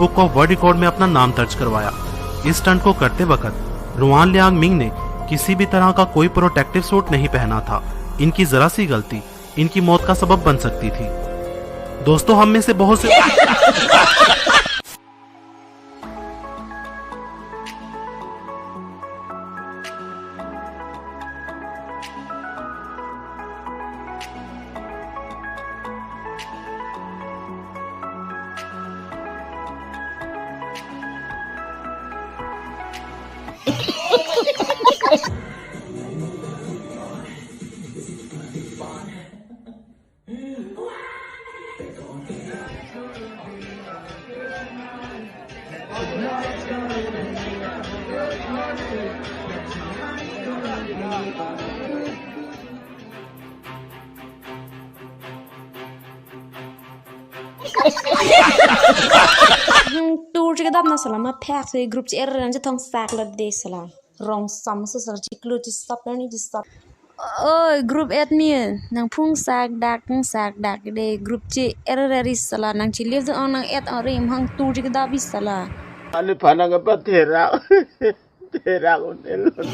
Book of world record में अपना नाम दर्ज करवाया। इस स्टंट को करते वक्त रुआन लियांग मिंग ने किसी भी तरह का कोई प्रोटेक्टिव सूट नहीं पहना था। इनकी जरा सी गलती इनकी मौत का सबब बन सकती थी। दोस्तों, हम में से बहुत से टूर के दाब ना सलाम पैक से ग्रुप चे एरर अंज थंग सैक लद दे सलाम रॉन्ग सम से सर चिकलो ची स्टॉप नहीं ची स्टॉप ओए ग्रुप एडमिन नंग फुंग सैक डाक दे ग्रुप चे एरर सला नंग ची लिव द ऑन नंग एट और रिम हंग टूर के दाब सला Ano pa nang apa tera? Tera ko nilon.